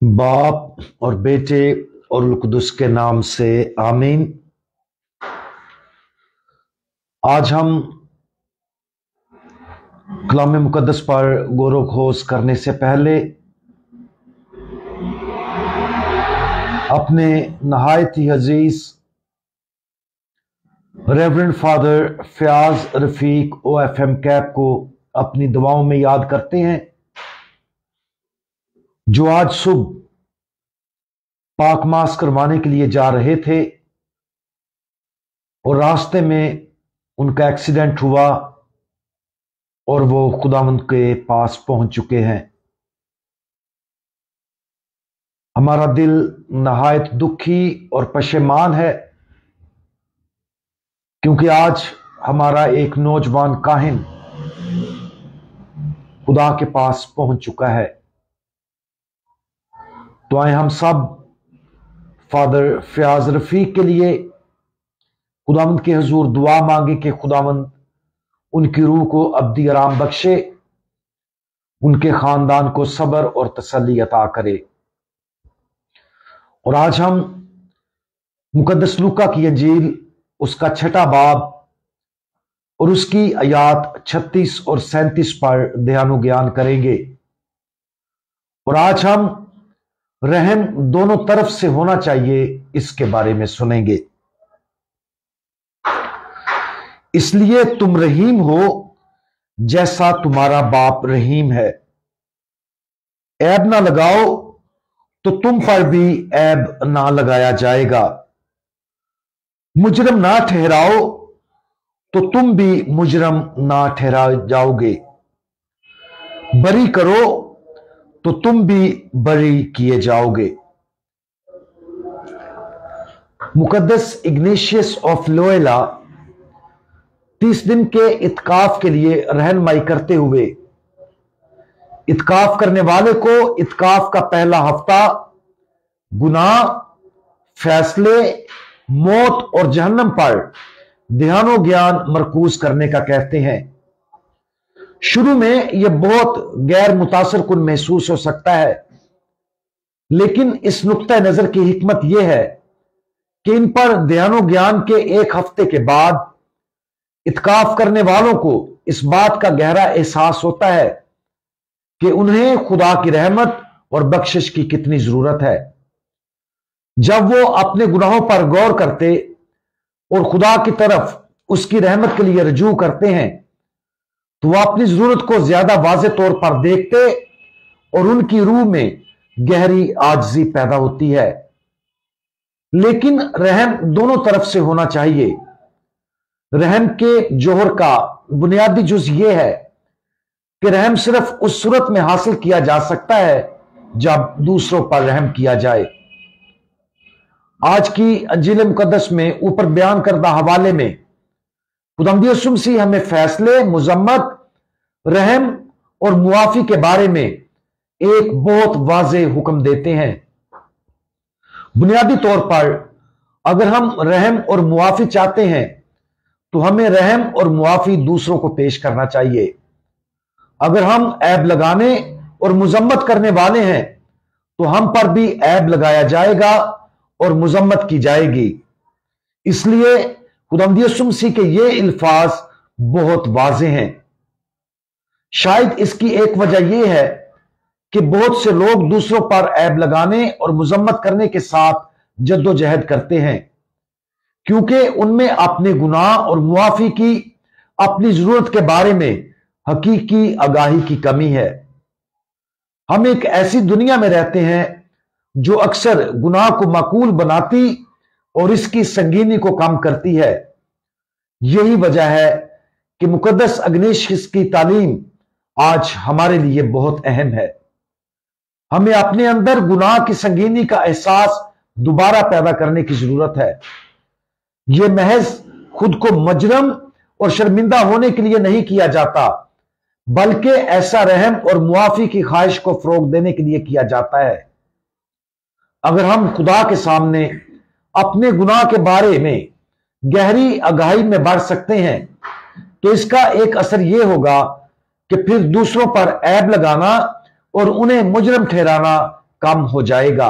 बाप और बेटे और रूह कुदस के नाम से आमीन। आज हम कलाम मुकद्दस पर गौर खोज करने से पहले अपने नहायत ही अजीज reverend father Fayaz Rafiq OFM Cap को अपनी दुआओं में याद करते हैं, जो आज सुबह पाक मास करवाने के लिए जा रहे थे और रास्ते में उनका एक्सीडेंट हुआ और वो खुदावंद के पास पहुंच चुके हैं। हमारा दिल नहायत दुखी और पशेमान है, क्योंकि आज हमारा एक नौजवान काहिन खुदा के पास पहुंच चुका है। तो आए हम सब फादर फयाज रफीक के लिए खुदावंद के हुजूर दुआ मांगे कि खुदावंद उनकी रूह को अब्दी आराम बख्शे, उनके खानदान को सब्र और तसल्ली अता करे। और आज हम मुकद्दस लूका की अंजील उसका 6वां बाब और उसकी आयात 36 और 37 पर ध्यान ज्ञान करेंगे। और आज हम रहम दोनों तरफ से होना चाहिए इसके बारे में सुनेंगे। इसलिए तुम रहीम हो जैसा तुम्हारा बाप रहीम है। ऐब ना लगाओ तो तुम पर भी ऐब ना लगाया जाएगा। मुजरम ना ठहराओ तो तुम भी मुजरम ना ठहरा जाओगे। बरी करो तो तुम भी बरी किए जाओगे। मुकद्दस इग्नेशियस ऑफ लोयला 30 दिन के इत्काफ के लिए रहनुमाई करते हुए इत्काफ करने वाले को इत्काफ का पहला हफ्ता गुनाह, फैसले, मौत और जहन्नम पर ध्यानो ज्ञान मरकूज करने का कहते हैं। शुरू में यह बहुत गैर मुतासर कुन महसूस हो सकता है, लेकिन इस नुक्ता नजर की हिकमत यह है कि इन पर ध्यानो ज्ञान के एक हफ्ते के बाद इत्काफ करने वालों को इस बात का गहरा एहसास होता है कि उन्हें खुदा की रहमत और बख्शिश की कितनी जरूरत है। जब वो अपने गुनाहों पर गौर करते और खुदा की तरफ उसकी रहमत के लिए रजू करते हैं, तो वह अपनी जरूरत को ज्यादा वाज़े तौर पर देखते और उनकी रूह में गहरी आजिज़ी पैदा होती है। लेकिन रहम दोनों तरफ से होना चाहिए। रहम के जोहर का बुनियादी जुज यह है कि रहम सिर्फ उस सूरत में हासिल किया जा सकता है जब दूसरों पर रहम किया जाए। आज की अंजील मुकद्दस में ऊपर बयान करदा हवाले में खुदावंद यीशु मसीह हमें फैसले, मुजम्मत, रहम और मुआफी के बारे में एक बहुत वाज़े हुक्म देते हैं। बुनियादी तौर पर अगर हम रहम और मुआफी चाहते हैं तो हमें रहम और मुआफी दूसरों को पेश करना चाहिए। अगर हम ऐब लगाने और मुजम्मत करने वाले हैं तो हम पर भी ऐब लगाया जाएगा और मुजम्मत की जाएगी। इसलिए खुदावंद यीशु मसीह के ये अल्फाज बहुत वाज़े हैं। शायद इसकी एक वजह यह है कि बहुत से लोग दूसरों पर ऐब लगाने और मुजम्मत करने के साथ जद्दोजहद करते हैं, क्योंकि उनमें अपने गुनाह और मुआफी की अपनी जरूरत के बारे में हकीकी आगाही की कमी है। हम एक ऐसी दुनिया में रहते हैं जो अक्सर गुनाह को माकूल बनाती और इसकी संगीनी को कम करती है। यही वजह है कि मुकद्दस इग्नेशियस की तालीम आज हमारे लिए बहुत अहम है। हमें अपने अंदर गुनाह की संगीनी का एहसास दोबारा पैदा करने की जरूरत है। यह महज खुद को मुजरम और शर्मिंदा होने के लिए नहीं किया जाता, बल्कि ऐसा रहम और मुआफी की ख्वाहिश को फरोग देने के लिए किया जाता है। अगर हम खुदा के सामने अपने गुनाह के बारे में गहरी आगाही में बढ़ सकते हैं, तो इसका एक असर यह होगा कि फिर दूसरों पर ऐब लगाना और उन्हें मुजरम ठहराना कम हो जाएगा।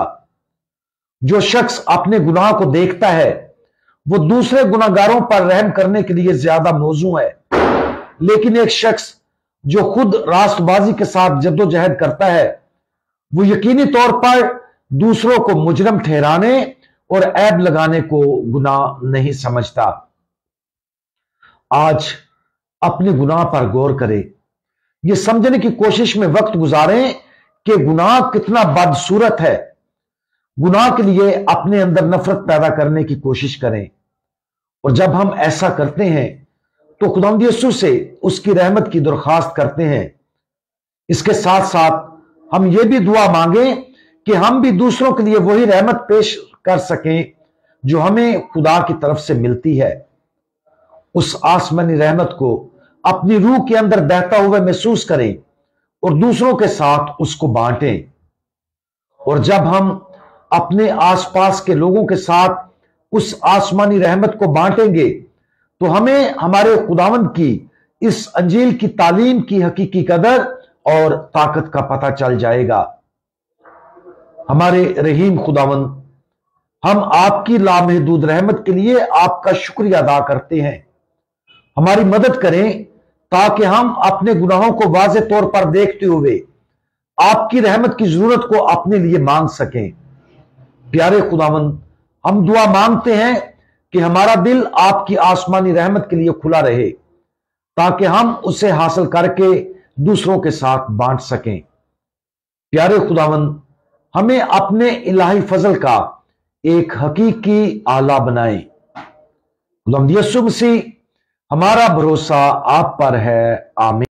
जो शख्स अपने गुनाह को देखता है वो दूसरे गुनाहगारों पर रहम करने के लिए ज्यादा मौजू है, लेकिन एक शख्स जो खुद रास्तबाजी के साथ जद्दोजहद करता है वो यकीनी तौर पर दूसरों को मुजरम ठहराने और ऐब लगाने को गुनाह नहीं समझता। आज अपने गुनाह पर गौर करें, यह समझने की कोशिश में वक्त गुजारें कि गुनाह कितना बदसूरत है। गुनाह के लिए अपने अंदर नफरत पैदा करने की कोशिश करें, और जब हम ऐसा करते हैं तो खुदावंद यीशु से उसकी रहमत की दरख्वास्त करते हैं। इसके साथ साथ हम ये भी दुआ मांगें कि हम भी दूसरों के लिए वही रहमत पेश कर सकें जो हमें खुदा की तरफ से मिलती है। उस आसमानी रहमत को अपनी रूह के अंदर बहता हुआ महसूस करें और दूसरों के साथ उसको बांटें। और जब हम अपने आसपास के लोगों के साथ उस आसमानी रहमत को बांटेंगे तो हमें हमारे खुदावंद की इस अंजील की तालीम की हकीकी कदर और ताकत का पता चल जाएगा। हमारे रहीम खुदावंद, हम आपकी लामहदूद रहमत के लिए आपका शुक्रिया अदा करते हैं। हमारी मदद करें ताकि हम अपने गुनाहों को वाज़े तौर पर देखते हुए आपकी रहमत की जरूरत को अपने लिए मांग सकें। प्यारे खुदावंद, हम दुआ मांगते हैं कि हमारा दिल आपकी आसमानी रहमत के लिए खुला रहे ताकि हम उसे हासिल करके दूसरों के साथ बांट सकें। प्यारे खुदावंद, हमें अपने इलाही फजल का एक हकीकी आला बनाएं। खुदावंद यीशु मसीह, हमारा भरोसा आप पर है। आमीन।